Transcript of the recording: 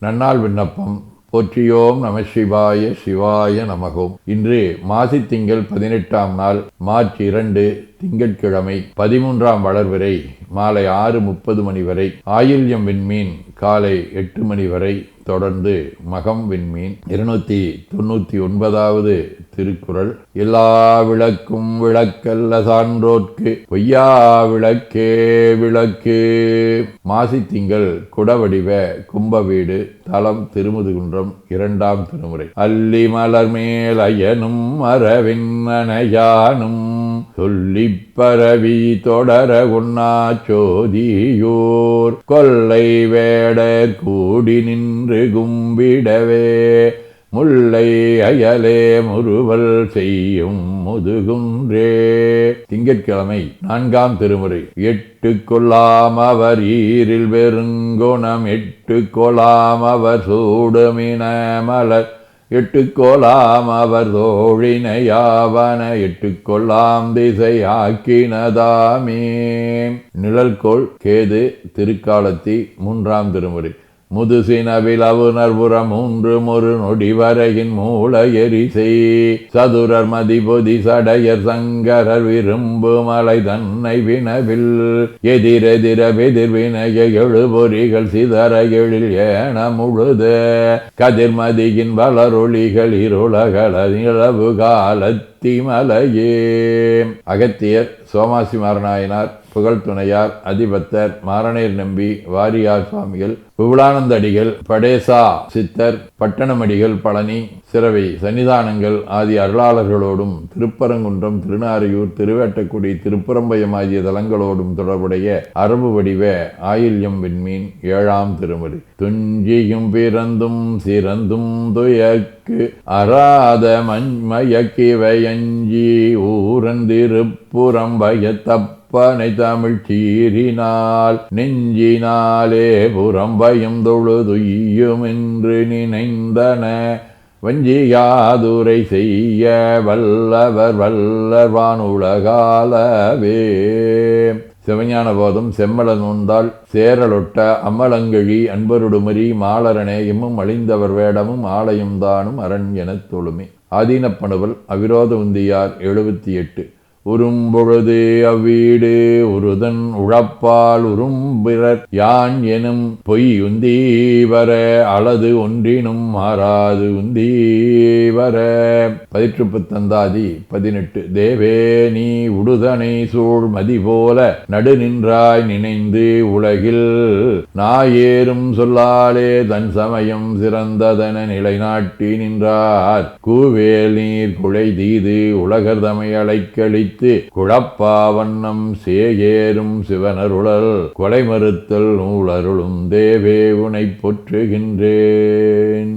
நன்னாள் விண்ணப்பம். போற்றியோம் நம சிவாய சிவாய நமகோம். இன்று மாசி திங்கள் 18ஆம் நாள், மார்ச் 2 திங்கட்கிழமை. 13ஆம் வளர்விறை மாலை 6:30 மணி வரை, ஆயில்யம் விண்மீன் காலை 8 மணி வரை, தொடர்ந்து மகம் விண்மீன். 299வது திருக்குறள். எல்லா விளக்கும் விளக்கல்ல சான்றோர்க்கு பொய்யா விளக்கே விளக்கு. மாசி திங்கள் குடவடிவ கும்பவீடு. தலம் திருமுதுகுன்றம். 2ஆம் திருமுறை. அல்லி மலர் மேல் அயனும் மரவின் அணையானும் சொல்லிப் பரவி தொடர உண்ணா சோதியோர் கொல்லை வேடர் கூடி நின்று கும்பிடவே முல்லை அயலே முறுவல் செய்யும் முதுகுன்றே. திங்கட்கிழமை. 4ஆம் திருமுறை. எட்டு கொல்லாம் அவர் ஈரில் வெறுங்குணம் எட்டு கொலாம் அவர் சூடுமின மலர் எட்டு கோலாம் அவர் தோழினையாவன எட்டு கொல்லாம் திசை ஆக்கினதாமே. நிழல்கோள் கேது. திருக்காலத்தி. 3ஆம் திருமுறை. முதுசினவில் அவுணர்புறம் 3 ஒரு நொடி வரையின் மூல எரிசை சதுரர் மதிபொதி சடையர் சங்கரர் விரும்பு மலை தன்னை வினவில் எதிரெதிர வெதிர்வினைய எழுபொறிகள் சிதற எழில் ஏன முழுத கதிர்மதியின் வளரொளிகள் இருளகள நிலவு காலத்தி மலையே. அகத்தியர் சோமாசி மாரநாயனார் புகழ் துணையார் அதிபத்தர் மாரணேர் நம்பி வாரியார் சுவாமிகள் விபுலானந்த அடிகள் படேசா சித்தர் பட்டணமடிகள் பழனி சிறவை சன்னிதானங்கள் ஆதி அருளாளர்களோடும் திருப்பரங்குன்றம் திருநாரையூர் திருவேட்டக்குடி திருப்புறம்பயம் ஆகிய தலங்களோடும் தொடர்புடைய அரபு வடிவ ஆயில்யம் விண்மீன். 7ஆம் திருமுறை. துஞ்சியும் பிறந்தும் சிறந்தும் துயக்கு அராத மயக்கிவையஞ்சி ஊரந்திருப்புறம் பயத்தப்பனை தமிழ் சீரினால் நெஞ்சினாலே புறம்பயம் தொழுதுய்யும் என்று நினைந்தன வஞ்சியாதுரை செய்ய வல்லவர் வல்லர்வான் உலகாலவே. சிவஞான போதம். செம்மல நூந்தாள் சேரலொட்ட அம்மலங்கழி அன்பருடுமரி மாலரனே எம்மும் அழிந்தவர் வேடமும் ஆலயம் தானும் அரண் எனத் தொழுமே. ஆதீனப்பணுவல் அவிரோத உந்தியார். 78. உறும்பொழுது அவ்வீடு உருதன் உழப்பால் உறும்பிறர் யான் எனும் பொய் உந்தீவர அலது ஒன்றினும் மாறாது உந்தீவர. 18 18. தேவே நீ உடுதனை சூழ் மதி போல நடு நின்றாய் நினைந்து உலகில் நாயேறும் சொல்லாலே தன் சமயம் சிறந்ததன நிலைநாட்டி நின்றார் கூவேல் நீர் குழை தீது உலகர் தமை அழைக்களி குழப்பா வண்ணம் சேயேறும் சிவனருளல் கொலை மறுத்தல் நூலருளும் தேவே உனை போற்றுகின்றேன்.